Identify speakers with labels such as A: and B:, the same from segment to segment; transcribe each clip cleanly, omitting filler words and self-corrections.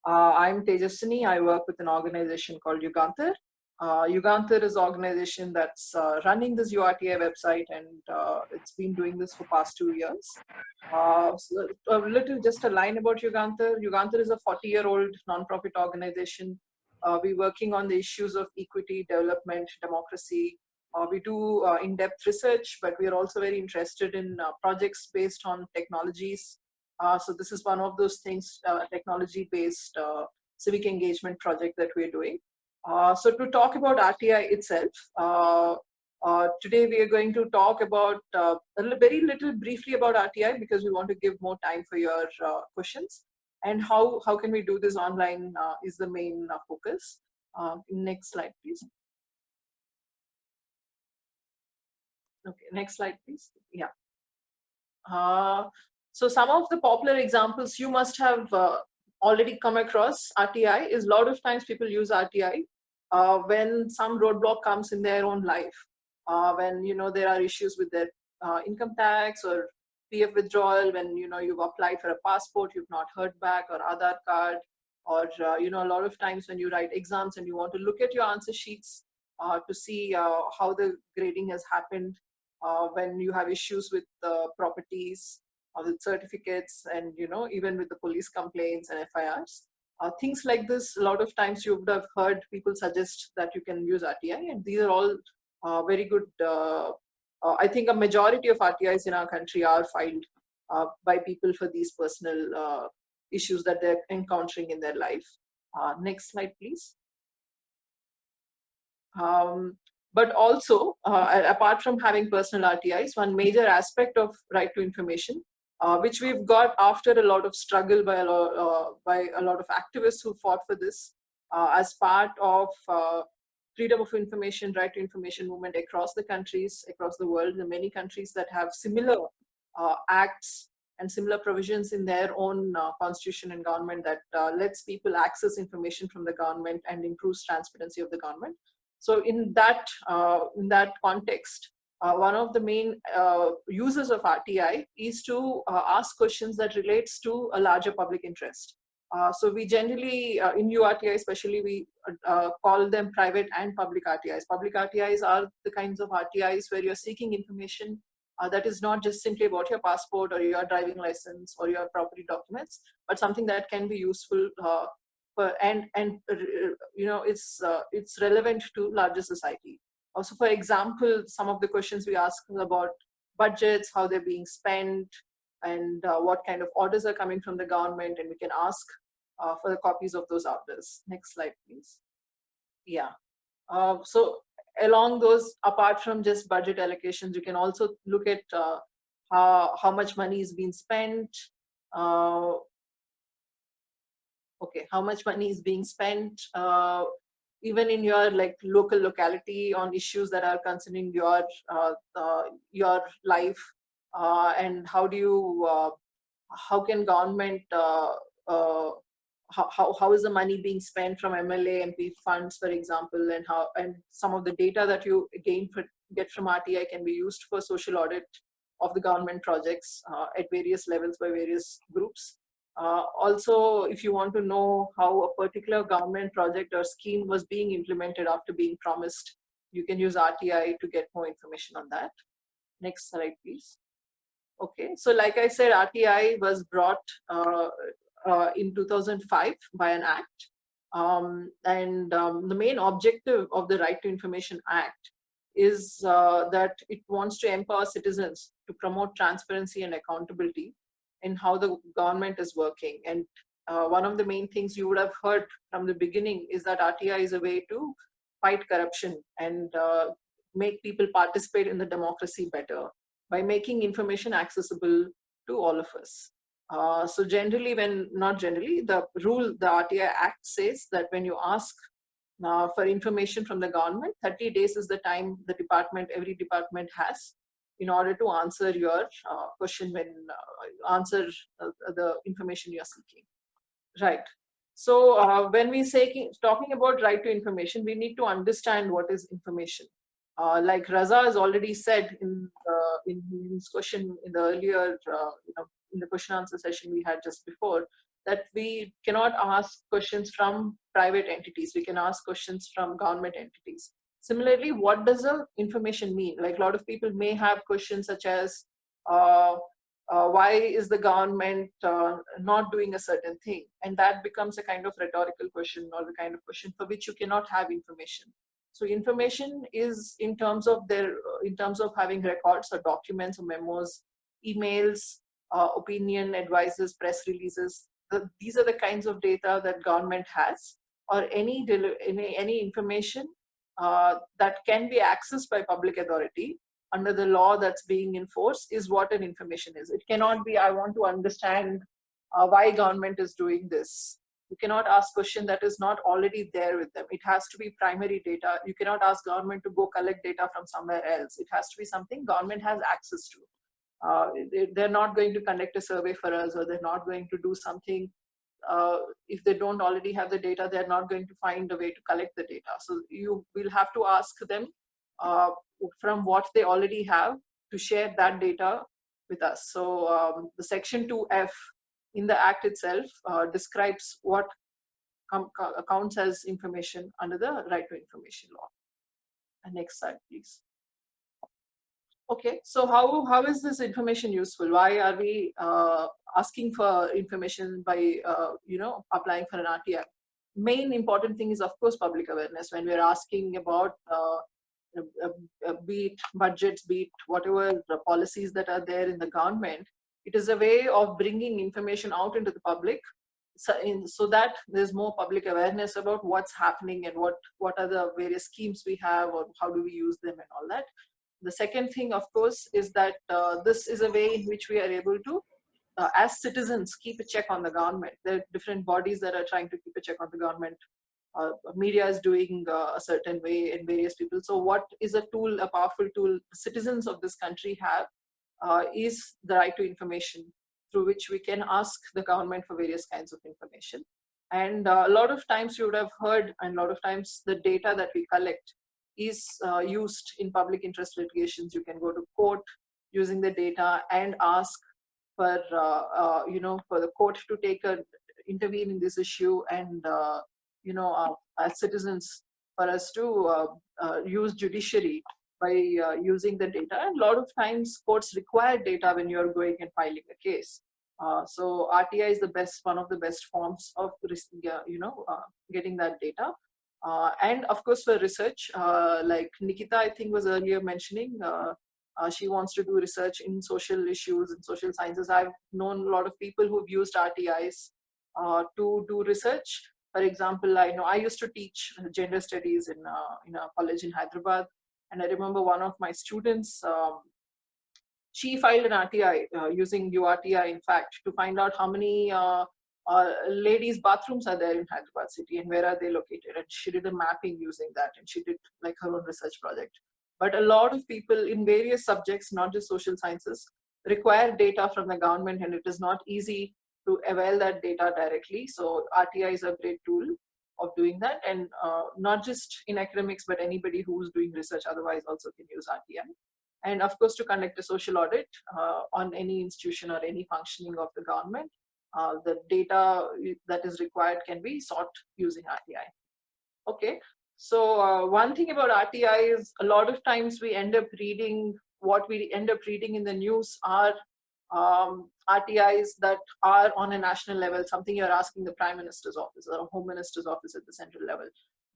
A: I'm Tejaswini. I work with an organization called Yuganthar. Yuganthar is an organization that's running this URTI website, and it's been doing this for past 2 years. So just a line about Yuganthar. Yuganthar is a 40-year-old nonprofit organization. We're working on the issues of equity, development, democracy. We do in-depth research, but we are also very interested in projects based on technologies. So this is one of those things, technology-based civic engagement project that we're doing. So to talk about RTI itself, today we are going to talk about very little briefly about RTI because we want to give more time for your questions. And how can we do this online is the main focus. Next slide, please. Okay, next slide, please. Yeah. So some of the popular examples you must have already come across. RTI is a lot of times people use RTI when some roadblock comes in their own life, when there are issues with their income tax or PF withdrawal, when you've applied for a passport, you've not heard back, or Aadhaar card, or a lot of times when you write exams and you want to look at your answer sheets to see how the grading has happened. When you have issues with properties or with certificates, and even with the police complaints and FIRs, things like this, a lot of times you would have heard people suggest that you can use RTI, and these are all very good. I think a majority of RTIs in our country are filed by people for these personal issues that they're encountering in their life. Next slide, please. But also, apart from having personal RTIs, one major aspect of right to information, which we've got after a lot of struggle by a lot of activists who fought for this as part of freedom of information, right to information movement across the countries, across the world. There are many countries that have similar acts and similar provisions in their own constitution and government that lets people access information from the government and improves transparency of the government. So in that context, one of the main uses of RTI is to ask questions that relates to a larger public interest. So we generally, in URTI especially, we call them private and public RTIs. Public RTIs are the kinds of RTIs where you're seeking information that is not just simply about your passport or your driving license or your property documents, but something that can be useful and it's relevant to larger society. Also, for example, some of the questions we ask about budgets, how they're being spent, and what kind of orders are coming from the government, and we can ask for the copies of those orders. Next slide, please. Yeah. So along those, apart from just budget allocations, you can also look at how much money is being spent. Okay, how much money is being spent even in your local locality on issues that are concerning your life, and how do you how can government how is the money being spent from MLA MP funds, for example, and some of the data that you get from RTI can be used for social audit of the government projects at various levels by various groups. Also, if you want to know how a particular government project or scheme was being implemented after being promised, you can use RTI to get more information on that. Next slide, please. Okay, so like I said, RTI was brought in 2005 by an act. The main objective of the Right to Information Act is that it wants to empower citizens to promote transparency and accountability in how the government is working. And one of the main things you would have heard from the beginning is that RTI is a way to fight corruption and make people participate in the democracy better by making information accessible to all of us. So generally, the rule, the RTI Act says that when you ask for information from the government, 30 days is the time every department has in order to answer your question answer the information you're seeking. Right. So when we talking about right to information, we need to understand what is information. Like Raza has already said in his question in the earlier, in the question answer session we had just before, that we cannot ask questions from private entities. We can ask questions from government entities. Similarly, what does the information mean? Like a lot of people may have questions such as, uh, why is the government not doing a certain thing? And that becomes a kind of rhetorical question, or the kind of question for which you cannot have information. So information is in terms of in terms of having records or documents or memos, emails, opinion advices, press releases. These are the kinds of data that government has, or any information that can be accessed by public authority under the law that's being enforced is what an information is. It cannot be, I want to understand why government is doing this. You cannot ask question that is not already there with them. It has to be primary data. You cannot ask government to go collect data from somewhere else. It has to be something government has access to. They're not going to conduct a survey for us, or they're not going to do something. If they don't already have the data, they're not going to find a way to collect the data. So you will have to ask them from what they already have to share that data with us. So the section 2F in the act itself describes what counts as information under the right to information law. And next slide, please. Okay, so how is this information useful? Why are we asking for information by applying for an RTI? Main important thing is, of course, public awareness. When we're asking about be it budgets, be it whatever the policies that are there in the government, it is a way of bringing information out into the public, so that there's more public awareness about what's happening and what are the various schemes we have, or how do we use them and all that. The second thing, of course, is that this is a way in which we are able to, as citizens, keep a check on the government. There are different bodies that are trying to keep a check on the government. Media is doing a certain way, and various people. So what is a tool, a powerful tool citizens of this country have is the right to information, through which we can ask the government for various kinds of information. And a lot of times you would have heard, and a lot of times the data that we collect is used in public interest litigations. You can go to court using the data and ask for for the court to intervene in this issue, and as citizens, for us to use judiciary by using the data. And a lot of times courts require data when you're going and filing a case. So RTI is one of the best forms of getting that data. And of course, for research, like Nikita, I think, was earlier mentioning, she wants to do research in social issues and social sciences. I've known a lot of people who've used RTIs to do research. For example, I know I used to teach gender studies in a college in Hyderabad, and I remember one of my students, she filed an RTI using URTI, in fact, to find out how many ladies' bathrooms are there in Hyderabad city and where are they located. And she did a mapping using that, and she did like her own research project. But a lot of people in various subjects, not just social sciences, require data from the government, and it is not easy to avail that data directly. So RTI is a great tool of doing that, and not just in academics, but anybody who's doing research otherwise also can use RTI. And of course, to conduct a social audit on any institution or any functioning of the government, the data that is required can be sought using RTI. Okay, so one thing about RTI is a lot of times we end up reading, what we end up reading in the news are RTIs that are on a national level, something you're asking the Prime Minister's office or Home Minister's office at the central level.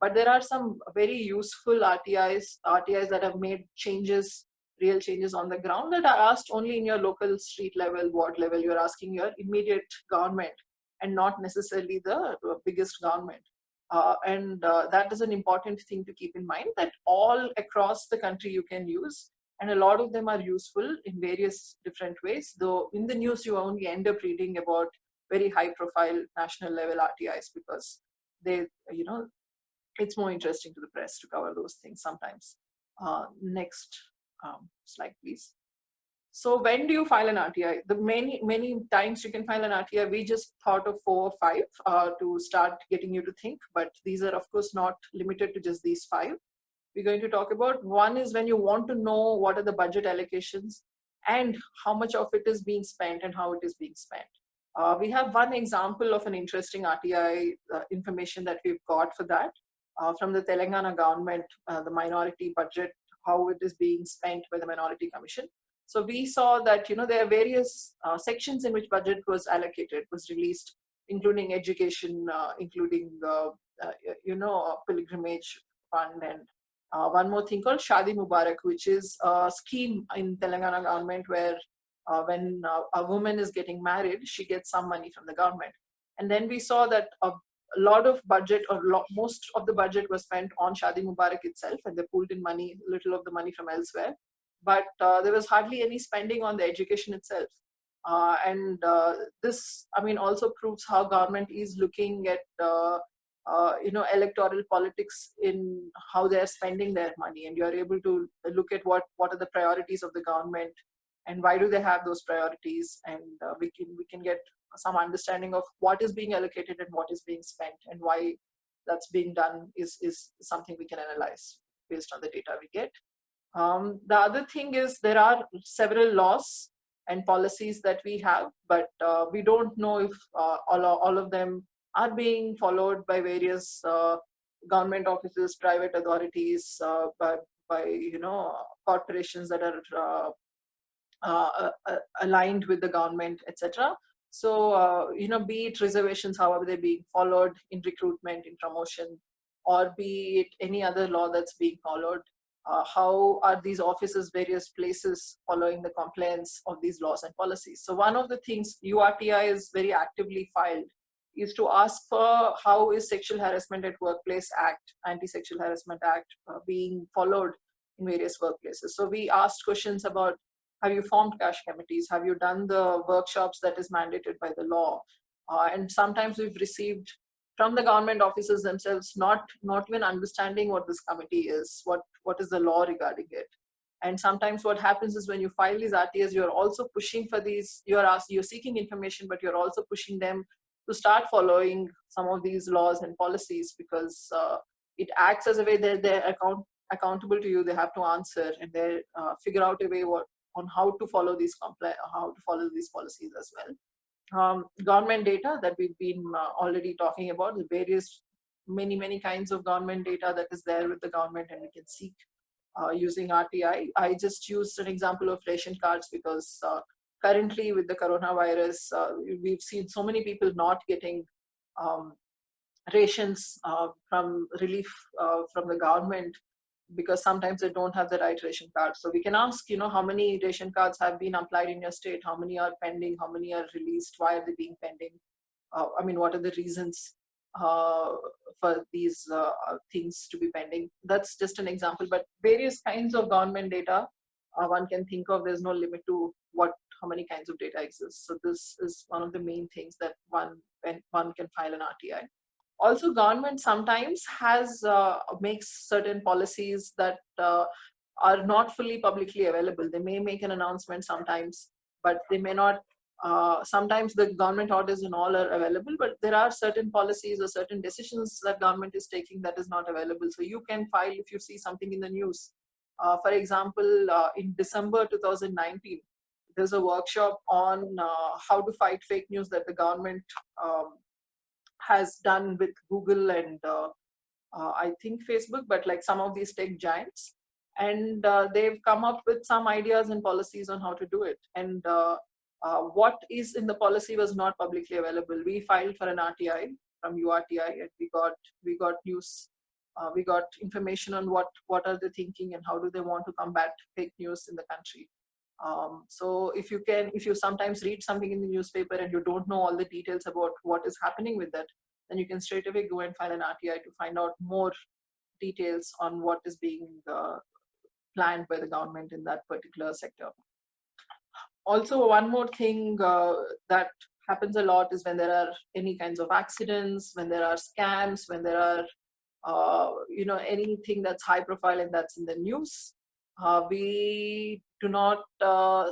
A: But there are some very useful RTIs that have made changes, real changes on the ground, that are asked only in your local street level, ward level. You're asking your immediate government and not necessarily the biggest government. That is an important thing to keep in mind, that all across the country you can use, and a lot of them are useful in various different ways, though in the news you only end up reading about very high profile national level RTIs, because they, it's more interesting to the press to cover those things sometimes. Next slide, please. So when do you file an RTI? The many times you can file an RTI. We just thought of 4 or 5 to start getting you to think, but these are of course not limited to just these 5. We're going to talk about, one is when you want to know what are the budget allocations and how much of it is being spent and how it is being spent. We have one example of an interesting RTI information that we've got for that from the Telangana government, the minority budget, how it is being spent by the Minority Commission. So we saw that, there are various sections in which budget was allocated, was released, including education, including, pilgrimage fund, and one more thing called Shadi Mubarak, which is a scheme in Telangana government where when a woman is getting married, she gets some money from the government. And then we saw that a lot of budget, or most of the budget was spent on Shadi Mubarak itself, and they pulled in money, little of the money from elsewhere. But there was hardly any spending on the education itself. And this, also proves how government is looking at, electoral politics in how they are spending their money. And you are able to look at what are the priorities of the government, and why do they have those priorities, and we can get some understanding of what is being allocated and what is being spent, and why that's being done is something we can analyze based on the data we get. The other thing is there are several laws and policies that we have, but we don't know if all of them are being followed by various government offices, private authorities, by corporations that are aligned with the government, etc. So, be it reservations, however they're being followed in recruitment, in promotion, or be it any other law that's being followed, how are these offices, various places following the compliance of these laws and policies? So one of the things URTI is very actively filed is to ask for how is Sexual Harassment at Workplace Act, Anti-Sexual Harassment Act being followed in various workplaces. So we asked questions about, have you formed cash committees? Have you done the workshops that is mandated by the law? And sometimes we've received from the government offices themselves, not even understanding what this committee is, what is the law regarding it. And sometimes what happens is when you file these RTAs, you're also pushing for these, you're seeking information, but you're also pushing them to start following some of these laws and policies, because it acts as a way that they're accountable to you. They have to answer, and they figure out a way on how to follow these policies as well. Government data that we've been already talking about, the various many kinds of government data that is there with the government, and we can seek using RTI. I just used an example of ration cards because currently with the coronavirus, we've seen so many people not getting rations from relief from the government, because sometimes they don't have the right ration card. So we can ask, how many ration cards have been applied in your state, how many are pending, how many are released, why are they being pending? What are the reasons for these things to be pending? That's just an example, but various kinds of government data one can think of. There's no limit to how many kinds of data exist. So this is one of the main things that one can file an RTI. Also, government sometimes makes certain policies that are not fully publicly available. They may make an announcement sometimes, but they may not. Sometimes the government orders and all are available, but there are certain policies or certain decisions that government is taking that is not available. So you can file if you see something in the news. For example, in December 2019, there's a workshop on how to fight fake news that the government has done with Google and I think Facebook, but like some of these tech giants. And they've come up with some ideas and policies on how to do it. And what is in the policy was not publicly available. We filed for an RTI from URTI, and we got news. We got information on what are they thinking and how do they want to combat fake news in the country. So if you sometimes read something in the newspaper and you don't know all the details about what is happening with that, then you can straight away go and file an RTI to find out more details on what is being planned by the government in that particular sector. Also, one more thing that happens a lot is when there are any kinds of accidents, when there are scams, when there are anything that's high profile and that's in the news. We do not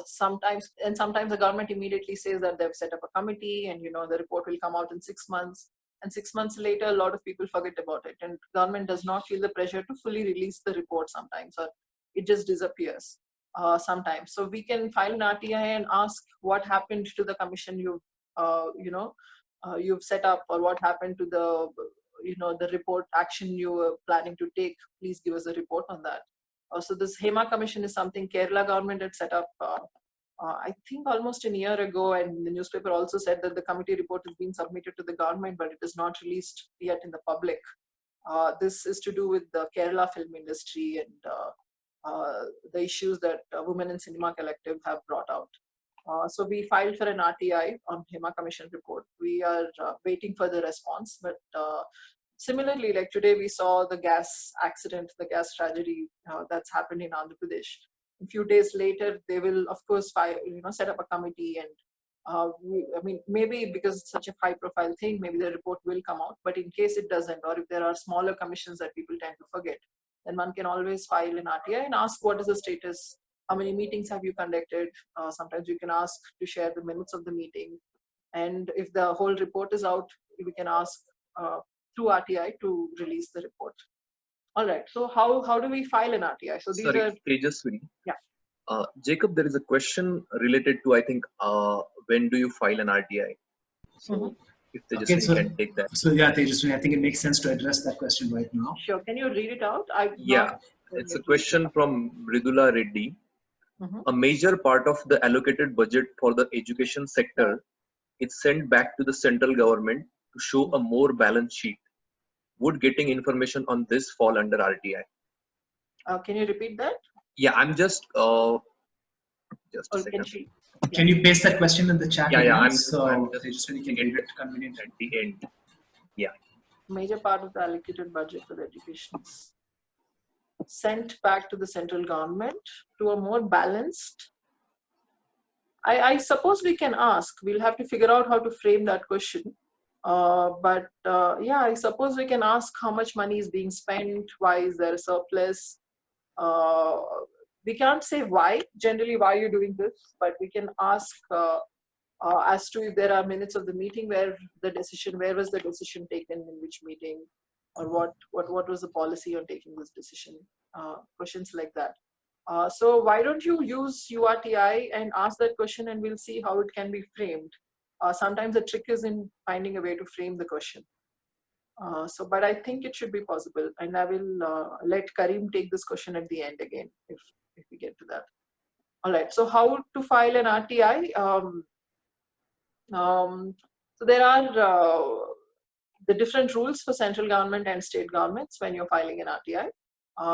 A: sometimes the government immediately says that they've set up a committee and the report will come out in 6 months, and 6 months later a lot of people forget about it, and government does not feel the pressure to fully release the report sometimes, or it just disappears sometimes. So we can file an RTI and ask what happened to the commission. you've set up, or what happened to the report action you were planning to take. Please give us a report on that. So this HEMA commission is something Kerala government had set up, I think almost a year ago, and the newspaper also said that the committee report has been submitted to the government, but it is not released yet in the public. This is to do with the Kerala film industry and the issues that Women in Cinema Collective have brought out. So we filed for an RTI on HEMA Commission report. We are waiting for the response, but similarly, like today we saw the gas accident, the gas tragedy that's happened in Andhra Pradesh. A few days later, they will of course set up a committee, and maybe because it's such a high-profile thing, maybe the report will come out. But in case it doesn't, or if there are smaller commissions that people tend to forget, then one can always file an RTI and ask what is the status, how many meetings have you conducted. Sometimes you can ask to share the minutes of the meeting, and if the whole report is out, we can ask through RTI to release the report. All right. So how do we file an RTI? So these are
B: Tejaswini.
A: Yeah.
B: Jacob, there is a question related to, I think, when do you file an RTI? So if Tejaswini can take that.
C: So yeah, Tejaswini, I think it makes sense to address that question right now.
A: Sure. Can you read it out?
B: It's a question from Mridula Reddy. A major part of the allocated budget for the education sector is sent back to the central government to show a more balanced sheet. Would getting information on this fall under RTI?
A: Can you repeat that?
B: Yeah, I'm just a second.
C: Can you paste that question in the chat?
B: I'm
C: just Tejaswini can read it conveniently
B: at the end. Yeah.
A: Major part of the allocated budget for the education is sent back to the central government to a more balanced. I suppose we can ask. We'll have to figure out how to frame that question. But I suppose we can ask how much money is being spent, why is there a surplus. We can't say why, generally why you're doing this, but we can ask as to if there are minutes of the meeting where was the decision taken in which meeting, or what was the policy on taking this decision, questions like that. So why don't you use URTI and ask that question, and we'll see how it can be framed. Sometimes the trick is in finding a way to frame the question. But I think it should be possible, and I will let Karim take this question at the end again if we get to that. All right. So how to file an RTI? So there are the different rules for central government and state governments when you're filing an RTI.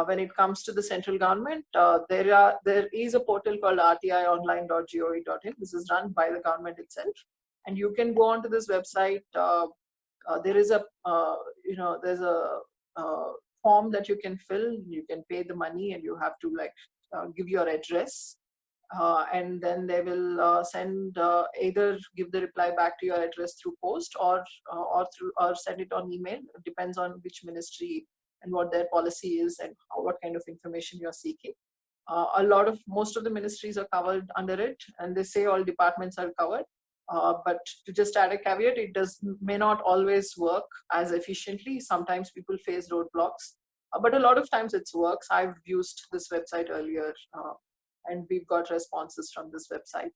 A: When it comes to the central government, there is a portal called rtionline.gov.in. This is run by the government itself, and you can go onto this website. There is there's a form that you can fill. You can pay the money, and you have to give your address, and then they will send either give the reply back to your address through post or send it on email. It depends on which ministry and what their policy is and what kind of information you're seeking. Most of the ministries are covered under it, and they say all departments are covered. But to just add a caveat, it may not always work as efficiently. Sometimes people face roadblocks, but a lot of times it works. I've used this website earlier, and we've got responses from this website.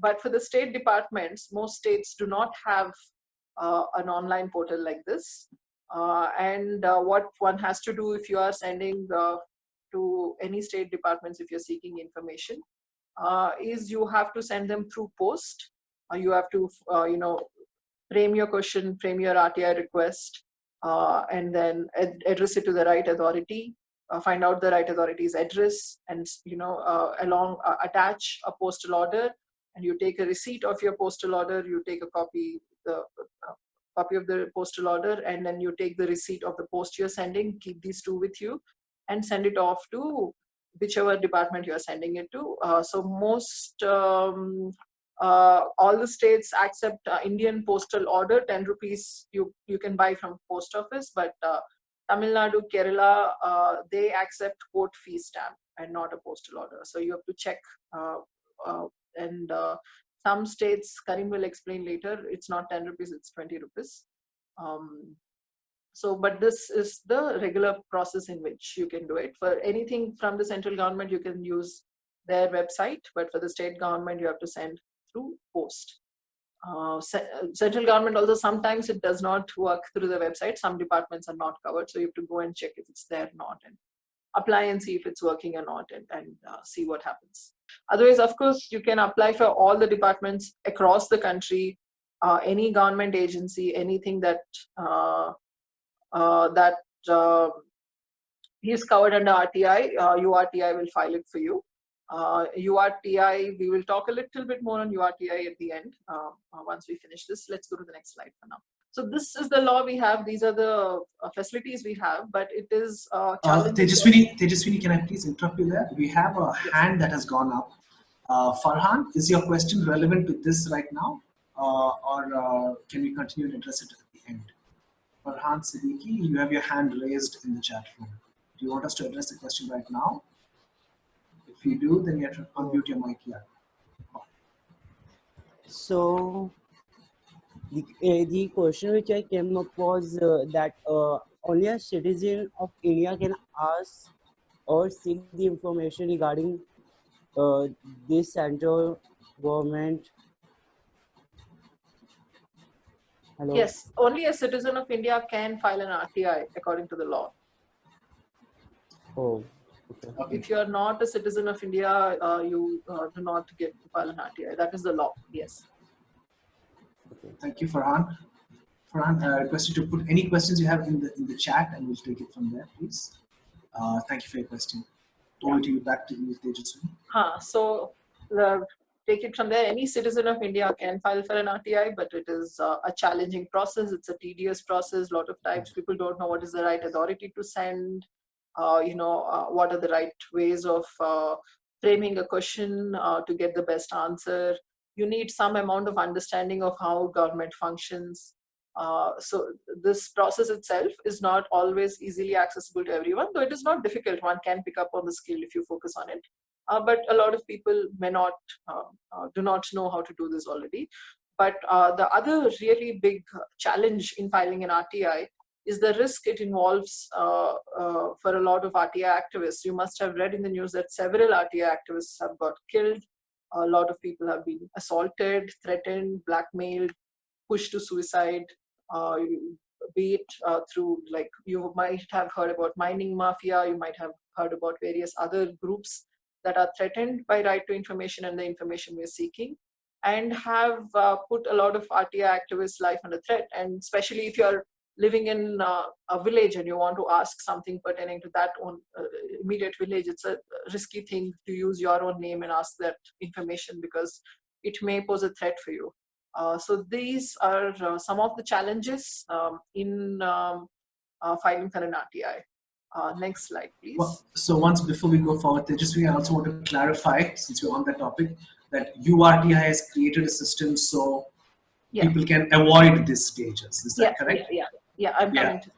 A: But for the state departments, most states do not have an online portal like this. What one has to do if you are sending to any state departments, if you're seeking information, is you have to send them through post. You have to, frame your question, frame your RTI request, and then address it to the right authority. Find out the right authority's address, and attach a postal order, and you take a receipt of your postal order. You take a copy of the postal order, and then you take the receipt of the post you're sending. Keep these two with you, and send it off to whichever department you're sending it to. So most all the states accept Indian postal order. 10 rupees you can buy from post office, but Tamil Nadu, Kerala, they accept court fee stamp and not a postal order. So you have to check. Some states, Karim will explain later, it's not 10 rupees, it's 20 rupees. But this is the regular process in which you can do it. For anything from the central government, you can use their website, but for the state government, you have to send through post. Central government also, sometimes it does not work through the website. Some departments are not covered, so you have to go and check if it's there or not, and apply and see if it's working or not, and see what happens. Otherwise, of course, you can apply for all the departments across the country, any government agency, anything that is covered under RTI. URTI will file it for you. URTI, we will talk a little bit more on URTI at the end once we finish this. Let's go to the next slide for now. So this is the law we have. These are the facilities we have, but it is challenging.
C: Tejaswini, can I please interrupt you there? We have a hand that has gone up. Farhan, is your question relevant to this right now? Or can we continue to address it at the end? Farhan Siddiqui, you have your hand raised in the chat room. Do you want us to address the question right now? If you do, then you have to unmute your mic here.
D: So the question which I came up was that only a citizen of India can ask or seek the information regarding this central government. Hello?
A: Yes, only a citizen of India can file an RTI according to the law.
D: Oh, okay.
A: If you are not a citizen of India, you do not get to file an RTI. That is the law. Yes.
D: Okay.
C: Thank you, Farhan. Farhan, I request you to put any questions you have in the chat, and we'll take it from there, please. Thank you for your question. Over to you, back to you, Tejaswini.
A: So take it from there. Any citizen of India can file for an RTI, but it is a challenging process. It's a tedious process. A lot of times people don't know what is the right authority to send. What are the right ways of framing a question to get the best answer. You need some amount of understanding of how government functions. So this process itself is not always easily accessible to everyone, though it is not difficult. One can pick up on the skill if you focus on it. But a lot of people may not, do not know how to do this already. But the other really big challenge in filing an RTI is the risk it involves for a lot of RTI activists. You must have read in the news that several RTI activists have got killed. A lot of people have been assaulted, threatened, blackmailed, pushed to suicide, be it through, like, you might have heard about mining mafia, you might have heard about various other groups that are threatened by right to information and the information we're seeking, and have put a lot of RTI activists' life under threat. And especially if you're living in a village and you want to ask something pertaining to that own immediate village, it's a risky thing to use your own name and ask that information because it may pose a threat for you. So these are some of the challenges in filing for an RTI. Next slide, please.
C: Well, so once before we go forward, I also want to clarify, since we're on that topic, that URTI has created a system so people can avoid these stages. Is that correct?
A: Yeah, I'm coming to.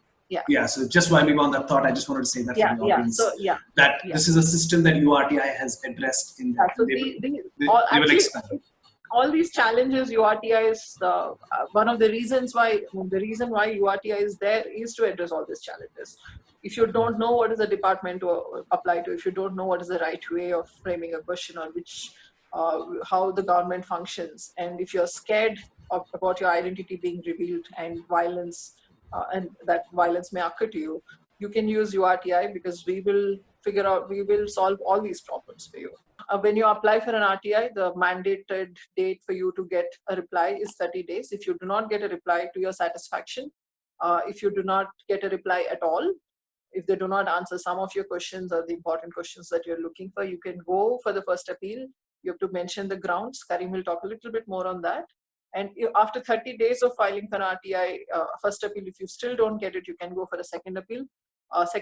C: Yeah, so just while we were on that thought, I just wanted to say that for the audience, this is a system that URTI has addressed in that.
A: So
C: they will expand.
A: All these challenges, URTI is one of the reasons why. The reason why URTI is there is to address all these challenges. If you don't know what is the department to apply to, if you don't know what is the right way of framing a question or which how the government functions, and if you're scared about your identity being revealed and violence, and that violence may occur to you, you can use URTI because we will solve all these problems for you. When you apply for an RTI, the mandated date for you to get a reply is 30 days. If you do not get a reply to your satisfaction, if you do not get a reply at all, if they do not answer some of your questions or the important questions that you're looking for, you can go for the first appeal. You have to mention the grounds. Karim will talk a little bit more on that. And after 30 days of filing for an RTI, first appeal, if you still don't get it, you can go for a second appeal. First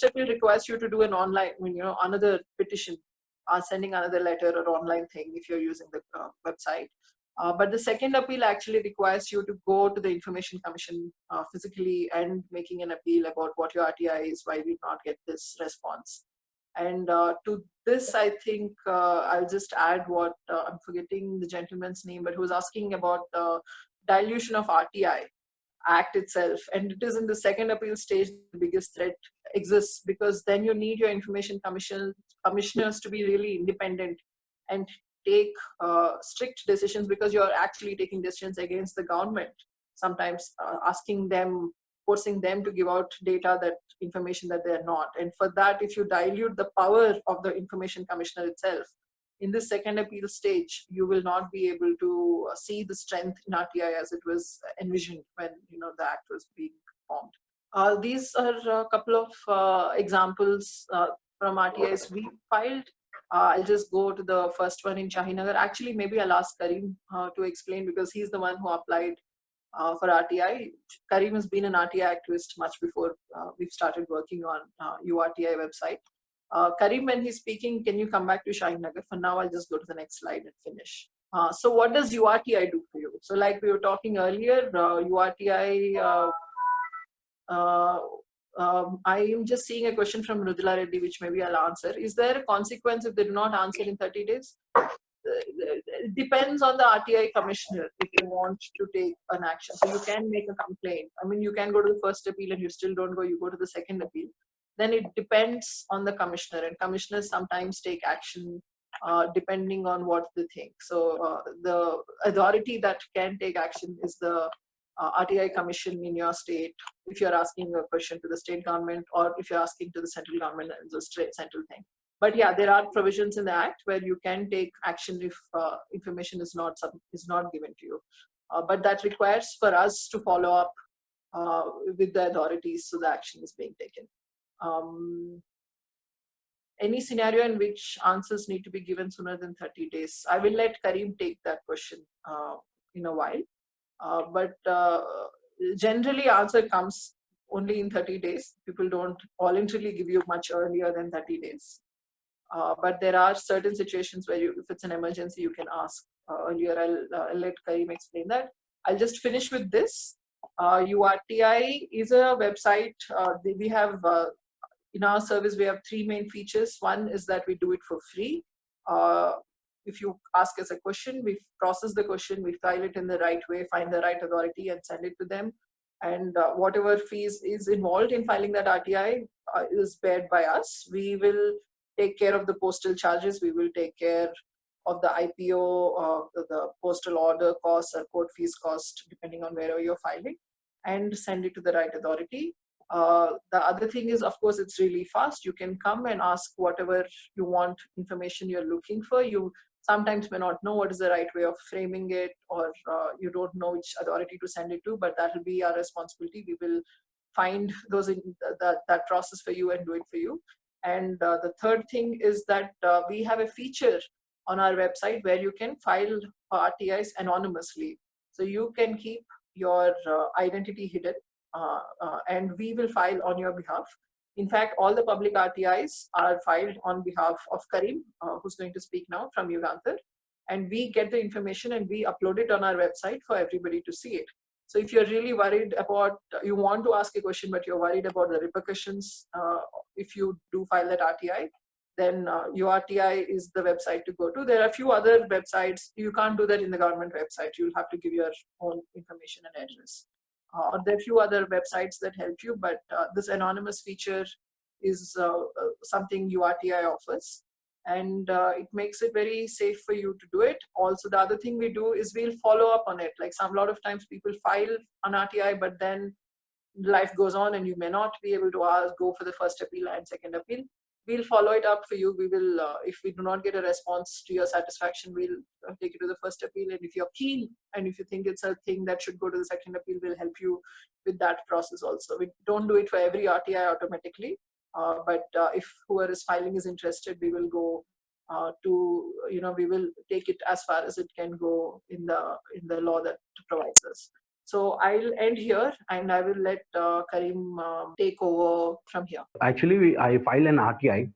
A: appeal requires you to do an online, another petition, sending another letter or online thing if you're using the website. But the second appeal actually requires you to go to the Information Commission physically and making an appeal about what your RTI is, why we did not get this response. And to this, I think I'll just add what, I'm forgetting the gentleman's name, but who was asking about the dilution of RTI Act itself. And it is in the second appeal stage the biggest threat exists, because then you need your Information commissioners to be really independent and take strict decisions because you're actually taking decisions against the government, sometimes asking them, forcing them to give out data, that information that they're not. And for that, if you dilute the power of the Information Commissioner itself, in this second appeal stage, you will not be able to see the strength in RTI as it was envisioned when the act was being formed. These are a couple of examples from RTIs we filed. I'll just go to the first one in Shahinagar. Actually, maybe I'll ask Karim to explain, because he's the one who applied for RTI. Karim has been an RTI activist much before we've started working on URTI website. Karim, when he's speaking, can you come back to Shahinagar? For now, I'll just go to the next slide and finish. So what does URTI do for you? So like we were talking earlier, URTI, I am just seeing a question from Mridula Reddy, which maybe I'll answer. Is there a consequence if they do not answer in 30 days? It depends on the RTI commissioner if you want to take an action. So you can make a complaint. I mean, you can go to the first appeal and you still don't go, you go to the second appeal. Then it depends on the commissioner, and commissioners sometimes take action depending on what they think. So the authority that can take action is the RTI commission in your state, if you're asking a question to the state government, or if you're asking to the central government, it's a straight central thing. But yeah, there are provisions in the act where you can take action if information is not given to you. But that requires for us to follow up with the authorities so the action is being taken. Any scenario in which answers need to be given sooner than 30 days? I will let Karim take that question in a while. But generally, answer comes only in 30 days. People don't voluntarily give you much earlier than 30 days. But there are certain situations where if it's an emergency, you can ask earlier. I'll let Karim explain that. I'll just finish with this. URTI is a website. We have, in our service, we have 3 main features. One is that we do it for free. If you ask us a question, we process the question, we file it in the right way, find the right authority and send it to them. And whatever fees is involved in filing that RTI is bared by us. We will take care of the postal charges. We will take care of the IPO, the postal order costs or court fees cost, depending on wherever you're filing, and send it to the right authority. The other thing is, of course, it's really fast. You can come and ask whatever you want, information you're looking for. You sometimes may not know what is the right way of framing it, or you don't know which authority to send it to, but that will be our responsibility. We will find those in that process for you and do it for you. And the third thing is that we have a feature on our website where you can file RTIs anonymously. So you can keep your identity hidden and we will file on your behalf. In fact, all the public RTIs are filed on behalf of Karim, who's going to speak now from Yuganthar. And we get the information and we upload it on our website for everybody to see it. So if you're really worried about, you want to ask a question, but you're worried about the repercussions if you do file that RTI, then URTI is the website to go to. There are a few other websites. You can't do that in the government website. You'll have to give your own information and address. There are a few other websites that help you, but this anonymous feature is something URTI offers. And it makes it very safe for you to do it. Also, the other thing we do is we'll follow up on it. Like a lot of times people file an RTI, but then life goes on and you may not be able to go for the first appeal and second appeal. We'll follow it up for you. We will, if we do not get a response to your satisfaction, we'll take it to the first appeal. And if you're keen and if you think it's a thing that should go to the second appeal, we'll help you with that process also. We don't do it for every RTI automatically. But if whoever is filing is interested, we will go we will take it as far as it can go in the law that provides us. So I'll end here and I will let Karim take over from here.
E: Actually, I filed an RTI.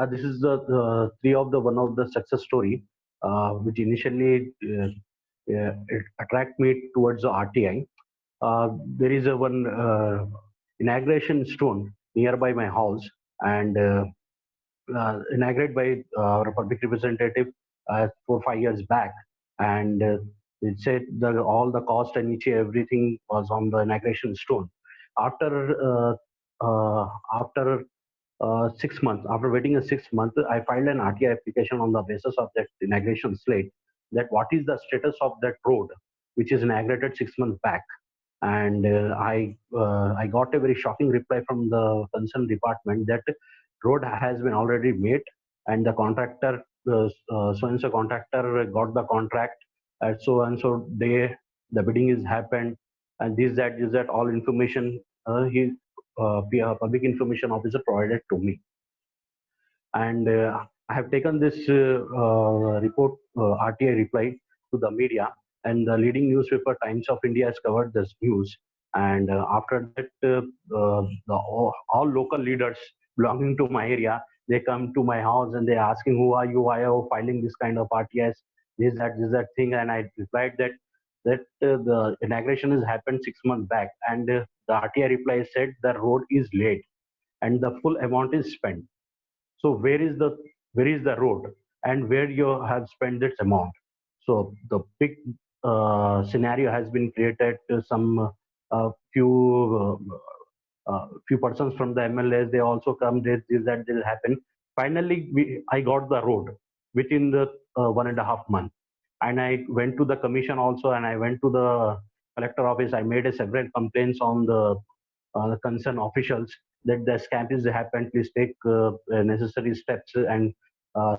E: This is the one of the success story, which initially it attract me towards the RTI. There is one inauguration stone nearby my house, and inaugurated by our public representative 4 or 5 years back, and it said that all the cost and everything was on the inauguration stone. After 6 months, after waiting a 6 month, I filed an RTI application on the basis of that inauguration slate, that what is the status of that road, which is inaugurated 6 months back. And I got a very shocking reply from the concerned department that road has been already made, and the contractor, so-and-so contractor got the contract at so-and-so day, the bidding is happened, and this, that, all information public information officer provided to me. And I have taken this report, RTI reply, to the media, and the leading newspaper Times of India has covered this news. And after that, all local leaders belonging to my area, they come to my house and they asking, who are you, why are you filing this kind of RTIs, this, that thing. And I replied that the inauguration has happened 6 months back, and the RTI reply said the road is late and the full amount is spent. So where is the road, and where you have spent this amount? So the big scenario has been created. Some few persons from the MLAs, they also come. This, that will happen. Finally, I got the road within the 1.5 months, and I went to the commission also, and I went to the collector office. I made several complaints on the concerned officials that the scam is happened. Please take necessary steps and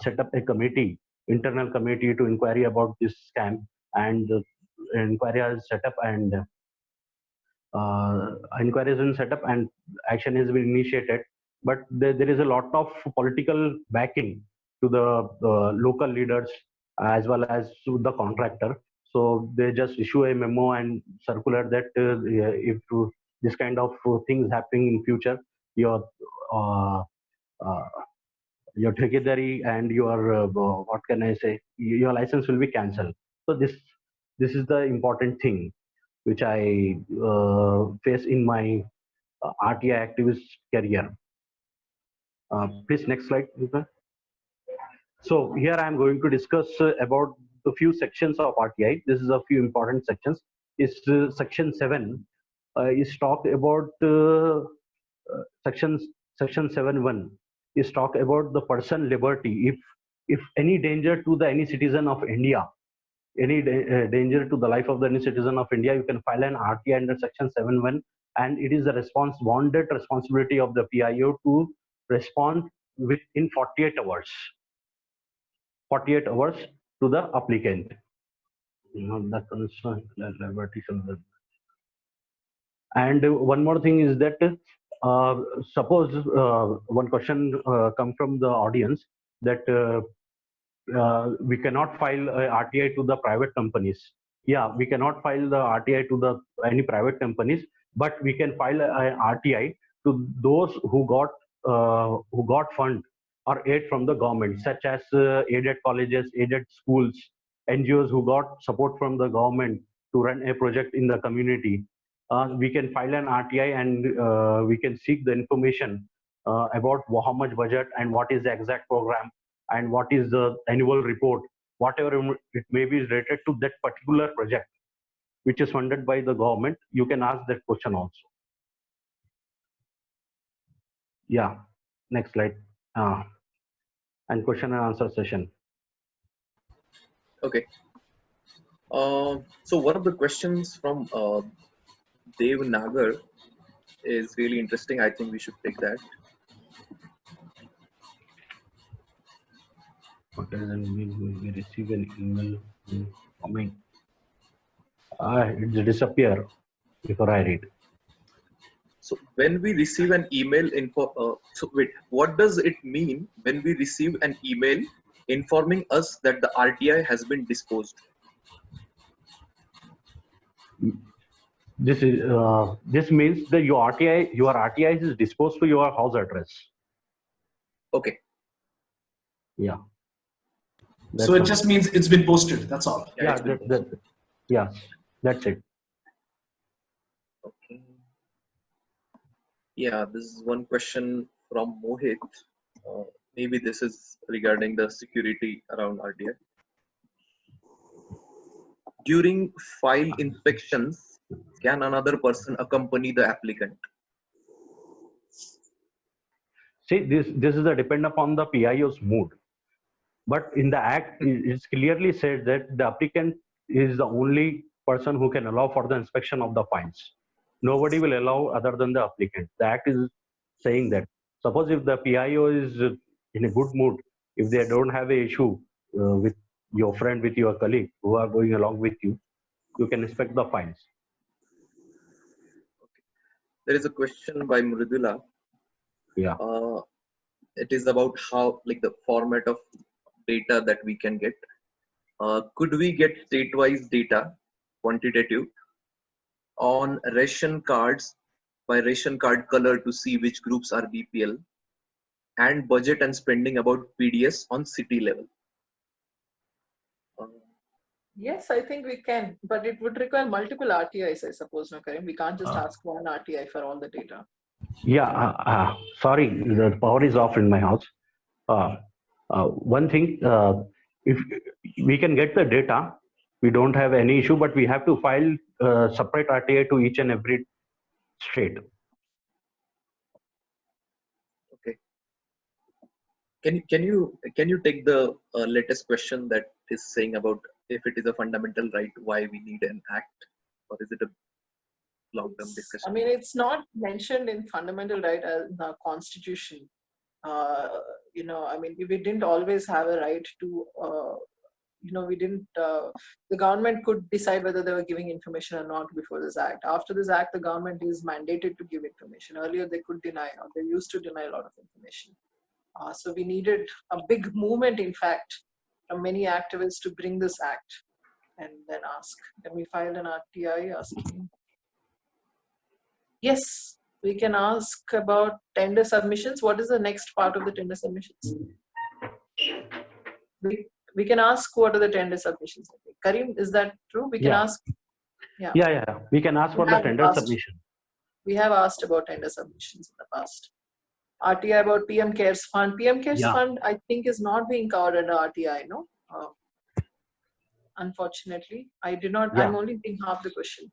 E: set up a committee, internal committee, to inquiry about this scam. And inquiry is set up, and inquiry has been set up, and action has been initiated. But there is a lot of political backing to the local leaders as well as to the contractor. So they just issue a memo and circular that if this kind of things happening in future, your ठेकेदारी and your what can I say, your license will be cancelled. So this is the important thing which I face in my RTI activist career. Please, next slide. So here I am going to discuss about the few sections of RTI. This is a few important sections. Is section 7 is talk about section 7.1 is talk about the person liberty. If any danger to any citizen of India, any danger to the life of any citizen of India, you can file an RTI under section 7.1, and it is the bonded responsibility of the PIO to respond within 48 hours. 48 hours to the applicant. The concern liberty. And one more thing is that suppose one question come from the audience that we cannot file a RTI to the private companies. Yeah, we cannot file the RTI to any private companies, but we can file a RTI to those who got fund or aid from the government, such as aided colleges, aided schools, NGOs who got support from the government to run a project in the community. We can file an RTI, and we can seek the information about how much budget and what is the exact program and what is the annual report, whatever it may be related to that particular project which is funded by the government. You can ask that question also. Yeah, next slide. And question and answer session.
B: Okay. So one of the questions from Dev Nagar is really interesting. I think we should take that.
E: Okay, then we receive an email coming. It disappear before I read.
B: So when we receive an email so wait, what does it mean when we receive an email informing us that the RTI has been disposed?
E: This means that your RTI is disposed to your house address.
B: Okay.
E: Yeah.
C: So it just means it's been posted. That's all.
E: Yeah, that's it.
B: Okay. Yeah, this is one question from Mohit. Maybe this is regarding the security around RTI. During file inspections, can another person accompany the applicant?
E: See, this is a depend upon the PIO's mood. But in the act, it's clearly said that the applicant is the only person who can allow for the inspection of the files. Nobody will allow other than the applicant. The act is saying that. Suppose if the PIO is in a good mood, if they don't have a issue with your friend, with your colleague who are going along with you, you can inspect the files.
B: There is a question by Mridula.
E: Yeah.
B: It is about how, like, the format of data that we can get. Could we get state-wise data, quantitative, on ration cards by ration card color to see which groups are BPL, and budget and spending about PDS on city level?
A: Yes, I think we can, but it would require multiple RTIs, I suppose, no, Karim? We can't just ask one RTI for all the data.
E: Yeah, sorry, the power is off in my house. One thing, if we can get the data, we don't have any issue, but we have to file separate RTI to each and every state.
B: Okay. Can you take the latest question that is saying about if it is a fundamental right, why we need an act, or is it a long-term discussion?
A: I mean, it's not mentioned in fundamental right as in the constitution. You know, I mean, we didn't always have a right to, you know, we didn't, the government could decide whether they were giving information or not before this act. After this act, the government is mandated to give information. Earlier, they could deny, or they used to deny a lot of information. So we needed a big movement, in fact, from many activists to bring this act and then ask. Can we file an RTI asking? Yes, we can ask about tender submissions. What is the next part of the tender submissions? We can ask what are the tender submissions. Karim, is that true? We can ask.
E: Yeah. We can ask for the tender submission.
A: We have asked about tender submissions in the past. RTI about PM CARES Fund. PM CARES Fund, I think, is not being covered under RTI, no? Unfortunately, I did not, I'm only thinking half the question.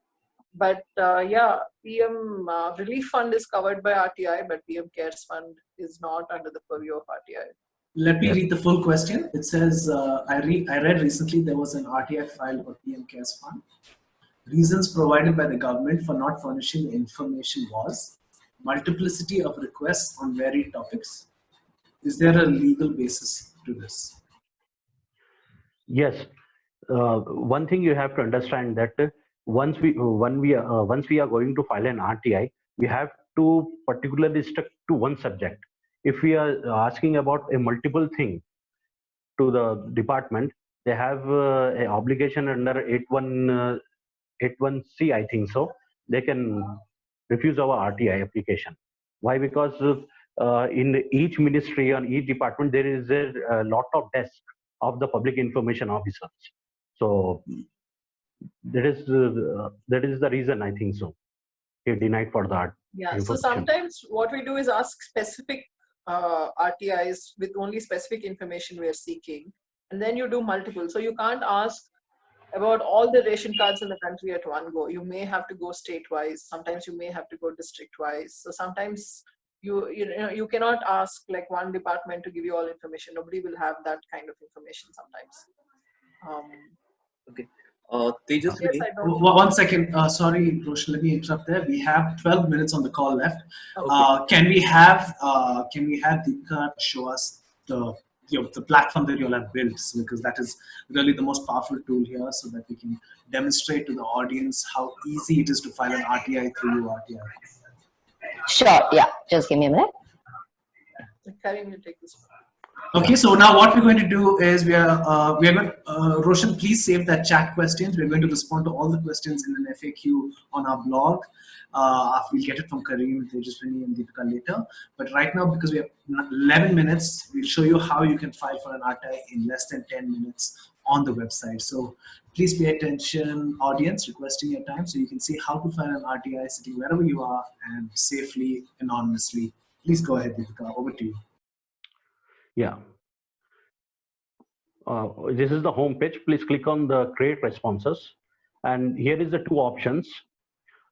A: But yeah, PM Relief Fund is covered by RTI, but PM CARES Fund is not under the purview of RTI.
C: Let me read the full question. It says, I read recently there was an RTI file for PM CARES Fund. Reasons provided by the government for not furnishing the information was multiplicity of requests on varied topics. Is there a legal basis to this?
E: Yes. One thing you have to understand that once we are going to file an RTI, we have to particularly stick to one subject. If we are asking about a multiple thing to the department, they have an obligation under 81C, I think so. They can refuse our RTI application. Why? Because in each ministry and each department, there is a lot of desks of the public information officers. So that is the reason, I think so. He denied for that.
A: Yeah. So sometimes what we do is ask specific RTIs with only specific information we are seeking, and then you do multiple. So you can't ask about all the ration cards in the country at one go. You may have to go state-wise. Sometimes you may have to go district-wise. So sometimes you cannot ask like one department to give you all information. Nobody will have that kind of information sometimes.
B: Okay. Tejaswini.
A: Yes,
C: one second. Sorry, Roshan, let me interrupt there. We have 12 minutes on the call left. Okay. Can we have Deepika show us the platform that you'll have built, because that is really the most powerful tool here, so that we can demonstrate to the audience how easy it is to file an RTI through RTI.
F: Sure. Yeah. Just give me a minute.
A: Karim, you take this one.
C: Okay, so now what we're going to do is we are going. Roshan, please save that chat questions. We're going to respond to all the questions in an FAQ on our blog. We'll get it from Karim, Tejaswini, and Deepika later. But right now, because we have 11 minutes, we'll show you how you can file for an RTI in less than 10 minutes on the website. So please pay attention, audience, requesting your time, so you can see how to file an RTI sitting wherever you are and safely, anonymously. Please go ahead, Deepika. Over to you.
E: Yeah. This is the home page. Please click on the create responses. And here is the two options.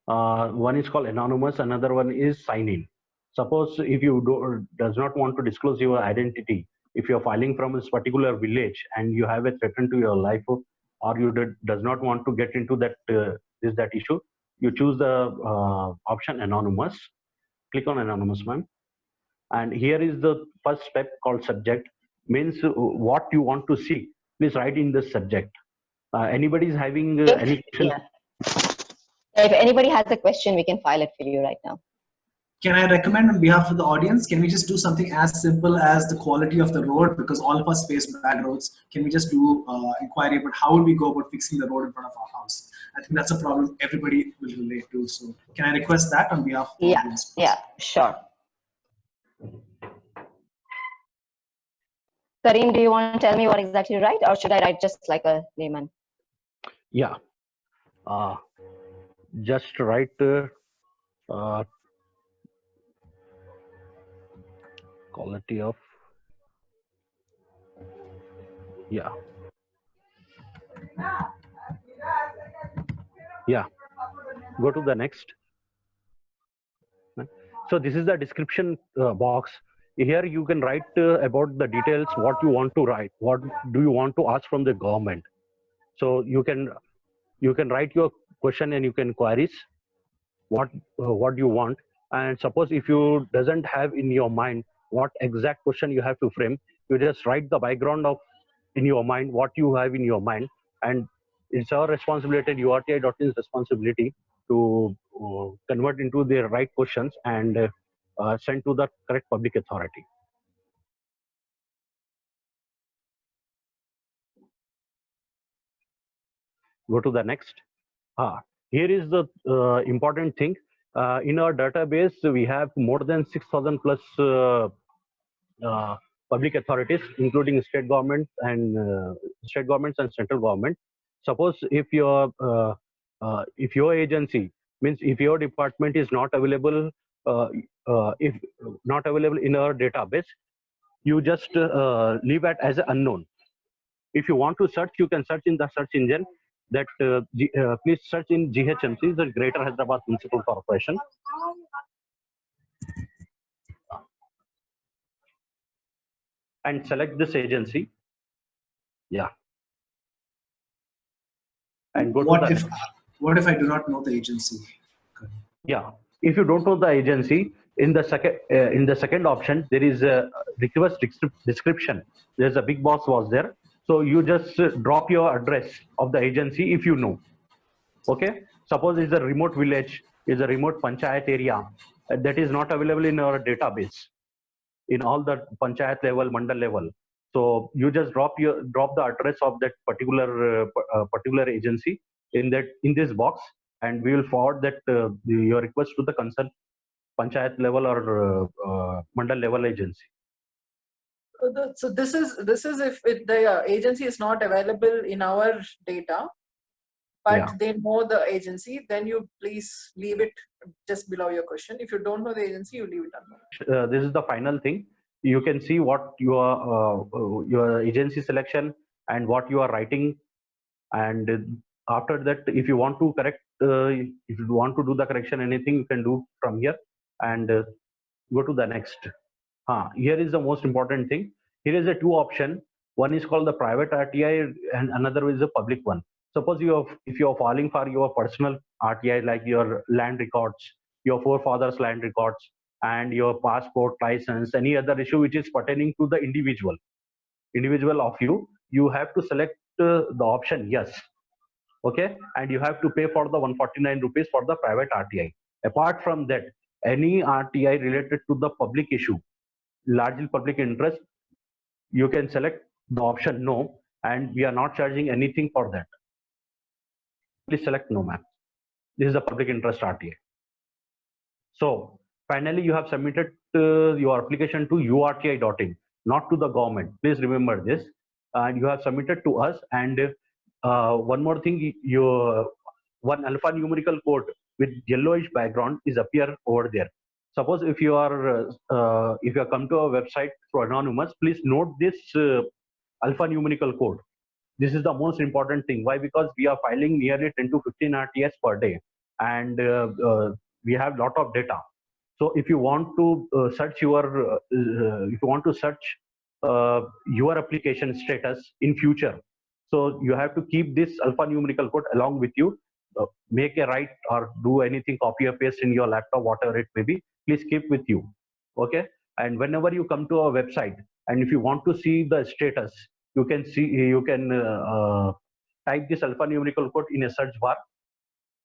E: One is called anonymous, another one is sign in. Suppose if you does not want to disclose your identity, if you're filing from this particular village and you have a threat to your life, or you does not want to get into that that issue, you choose the option anonymous. Click on anonymous, ma'am. And here is the first step called subject, means what you want to see. Please write in the subject. Anybody is having any question?
F: Yeah. If anybody has a question, we can file it for you right now.
C: Can I recommend on behalf of the audience, can we just do something as simple as the quality of the road, because all of us face bad roads? Can we just do inquiry about how would we go about fixing the road in front of our house? I think that's a problem everybody will relate to. So can I request that on behalf of the audience? Please?
F: Yeah, sure. Kareem, do you want to tell me what exactly to write, or should I write just like a layman?
E: Yeah. Just write quality of, yeah. Go to the next. So this is the description box. Here you can write about the details, what you want to write, what do you want to ask from the government. So you can write your question and you can queries what you want. And suppose if you doesn't have in your mind what exact question you have to frame, you just write the background of in your mind what you have in your mind, and it's our responsibility, URTI.in's responsibility to convert into the right questions and send to the correct public authority. Go to the next. Here is the important thing. In our database, we have more than 6,000 plus public authorities, including state governments and central government. Suppose if your agency, means if your department is not available, if not available in our database, you just leave it as unknown. If you want to search, you can search in the search engine that please search in GHMC, the Greater Hyderabad Municipal Corporation. And select this agency. Yeah. And go
C: What
E: to the
C: if I do not know the agency?
E: Yeah. If you don't know the agency, in the second option there is a request description. There's a big box was there. So you just drop your address of the agency if you know. Okay. Suppose it's a remote village, is a remote panchayat area that is not available in our database in all the panchayat level, mandal level. So you just drop the address of that particular agency in this box, and we will forward that your request to the concerned panchayat level or mandal level agency.
A: So this is if the agency is not available in our data, but they know the agency, then you please leave it just below your question. If you don't know the agency, you leave it unknown.
E: This is the final thing. You can see what your agency selection and what you are writing, and after that, if you want to correct, if you want to do the correction, anything you can do from here, and go to the next. Here is the most important thing. Here is a two option. One is called the private RTI and another is a public one. Suppose if you are filing for your personal RTI, like your land records, your forefathers' land records, and your passport, license, any other issue which is pertaining to the individual of you, you have to select the option yes. Okay, and you have to pay for the 149 rupees for the private RTI. Apart from that, any RTI related to the public issue, largely public interest, you can select the option no, and we are not charging anything for that. Please select no, ma'am. This is the public interest RTI. So finally, you have submitted your application to urti.in, not to the government. Please remember this. And you have submitted to us. And one more thing, your one alphanumerical code with yellowish background is appear over there. Suppose if you are come to our website through anonymous, please note this alphanumerical code. This is the most important thing. Why? Because we are filing nearly 10 to 15 RTS per day, and we have lot of data. So if you want to search your application status in future, so you have to keep this alphanumerical code along with you. Make a write or do anything, copy or paste in your laptop, whatever it may be. Please keep with you. Okay. And whenever you come to our website, and if you want to see the status, you can type this alphanumerical code in a search bar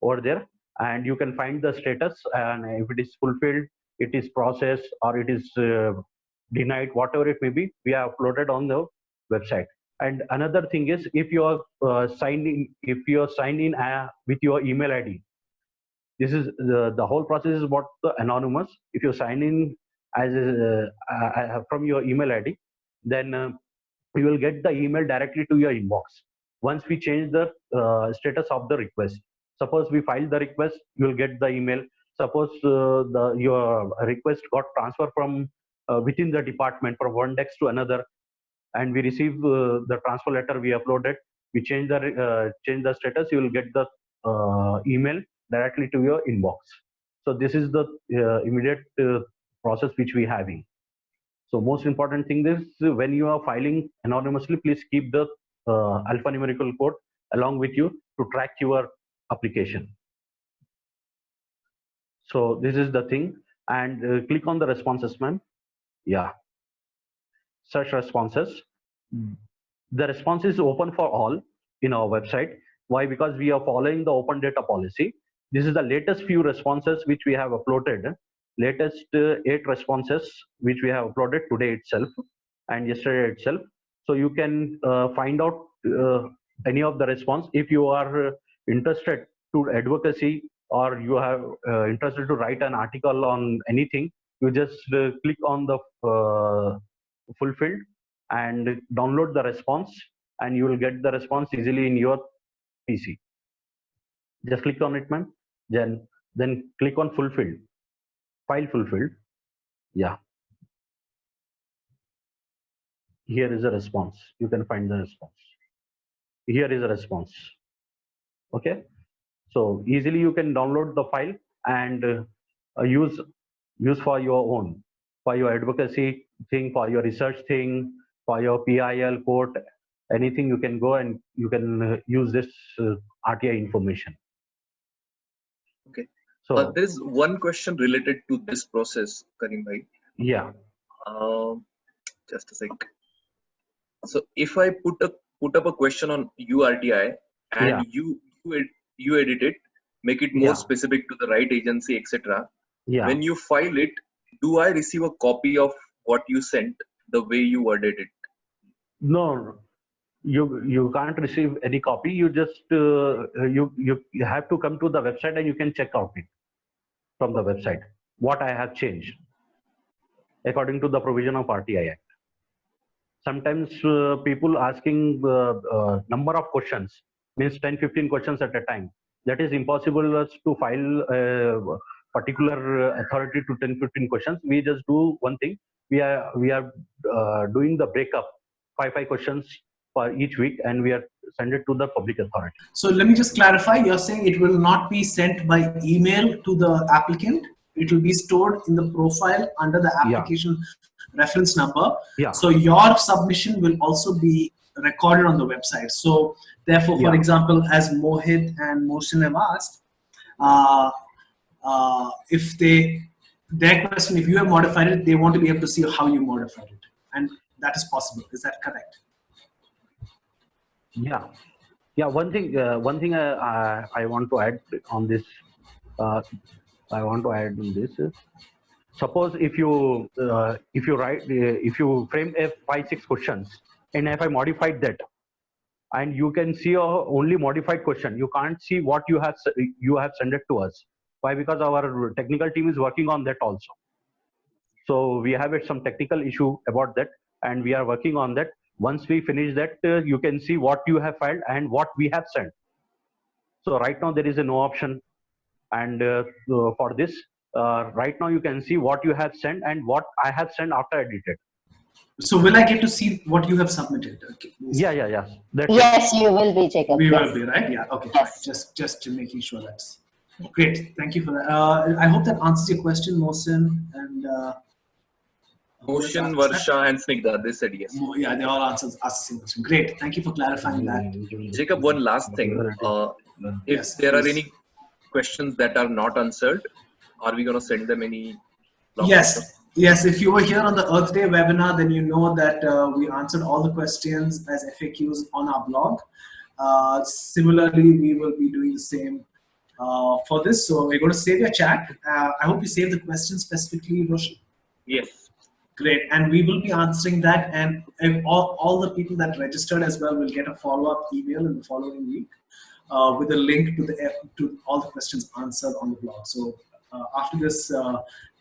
E: over there, and you can find the status, and if it is fulfilled, it is processed, or it is denied, whatever it may be, we have uploaded on the website. And another thing is, if you are signed in with your email ID, this is the whole process is about the anonymous. If you sign in as from your email ID, then you will get the email directly to your inbox. Once we change the status of the request, suppose we file the request, you will get the email. Suppose your request got transferred from within the department from one desk to another, and we receive the transfer letter, we upload it, we change the status, you will get the email directly to your inbox. So this is the immediate process which we having. So most important thing is, when you are filing anonymously, please keep the alphanumerical code along with you to track your application. So this is the thing, and click on the responses, ma'am. Yeah, search responses. The response is open for all in our website. Why? Because we are following the open data policy. This is the latest few responses which we have uploaded. Latest 8 responses which we have uploaded today itself and yesterday itself. So you can find out any of the response. If you are interested to advocacy, or you have interested to write an article on anything, you just click on the fulfilled and download the response, and you will get the response easily in your PC. Just click on it, ma'am. Then click on fulfilled, file fulfilled. Yeah. Here is a response. You can find the response. Here is a response. Okay. So easily you can download the file and use for your own, for your advocacy thing, for your research thing, for your PIL court, anything. You can go and you can use this RTI information.
B: Okay.
E: So
B: there is one question related to this process, Karim bhai.
E: Yeah.
B: Just a sec. So if I put up a question on URTI and you edit it, make it more specific to the right agency, etc.
E: Yeah.
B: When you file it, do I receive a copy of what you sent the way you worded it?
E: No, you can't receive any copy. You just you have to come to the website and you can check out it from the website what I have changed according to the provision of RTI Act. Sometimes people asking number of questions, means 10-15 questions at a time. That is impossible to file a particular authority to 10-15 questions. We just do one thing. We are doing the breakup, 5 questions for each week, and we are send it to the public authority.
C: So let me just clarify. You're saying it will not be sent by email to the applicant. It will be stored in the profile under the application reference number.
E: Yeah.
C: So your submission will also be recorded on the website. So therefore, for example, as Mohit and Mohsin have asked, if their question, if you have modified it, they want to be able to see how you modified it, and that is possible. Is that correct?
E: Yeah. One thing I want to add on this. Suppose if you frame a 5-6 questions, and if I modified that, and you can see only modified question, you can't see what you have sent it to us. Why? Because our technical team is working on that also. So we have some technical issue about that, and we are working on that. Once we finish that, you can see what you have filed and what we have sent. So right now there is no option, and for this, right now you can see what you have sent and what I have sent after edited.
C: So will I get to see what you have submitted? Okay.
E: Yeah.
F: Yes, you will be, Jacob.
C: We will be, right? Yeah. Okay.
F: Yes.
C: Fine. Just making sure that's Great, thank you for that. I hope that answers your question, Mohsin and
B: Mohsin, Varsha, and Snigdha, they said yes.
C: Yeah, they all asked the same question. Great, thank you for clarifying that.
B: Jacob, one last thing. If
C: Yes,
B: there are
C: please.
B: any questions that are not answered, are we going to send them any blog
C: Yes,
B: post?
C: yes. If you were here on the Earth Day webinar, then you know that we answered all the questions as FAQs on our blog. Similarly, we will be doing the same for this. So we're going to save your chat. I hope you save the questions specifically, Roshan.
B: Yes.
C: Great, and we will be answering that, and all the people that registered as well will get a follow-up email in the following week with a link to all the questions answered on the blog. So after this,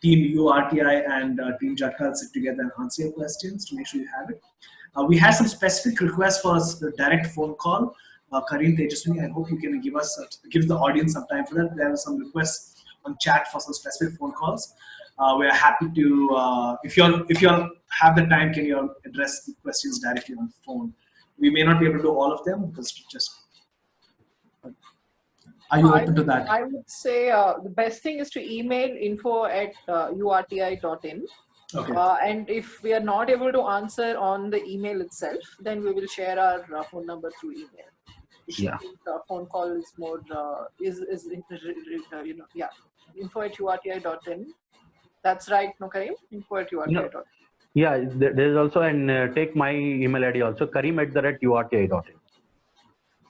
C: Team URTI and Team Jatka will sit together and answer your questions to make sure you have it. We had some specific requests for a direct phone call. Karim Tejaswini, I hope you can give the audience some time for that. There were some requests on chat for some specific phone calls. We are happy to, if you all have the time, can you all address the questions directly on the phone? We may not be able to do all of them because just. Are you open to that?
A: I would say the best thing is to email info@urti.in.
C: Okay.
A: And if we are not able to answer on the email itself, then we will share our phone number through email.
E: Yeah.
A: Phone call is more info@urti.in. That's right, no, Karim? Info@urti.in.
E: Yeah, there is also, and take my email ID also, karim@urti.in.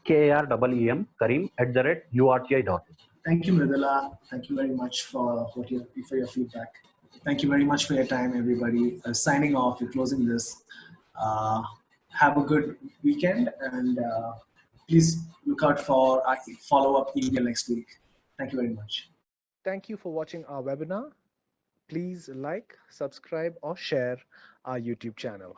E: KAREEM, karim@urti.in.
C: Thank you, Mridula. Thank you very much for your feedback. Thank you very much for your time, everybody. Signing off, we're closing this. Have a good weekend, and please look out for our follow-up email next week. Thank you very much.
G: Thank you for watching our webinar. Please like, subscribe, or share our YouTube channel.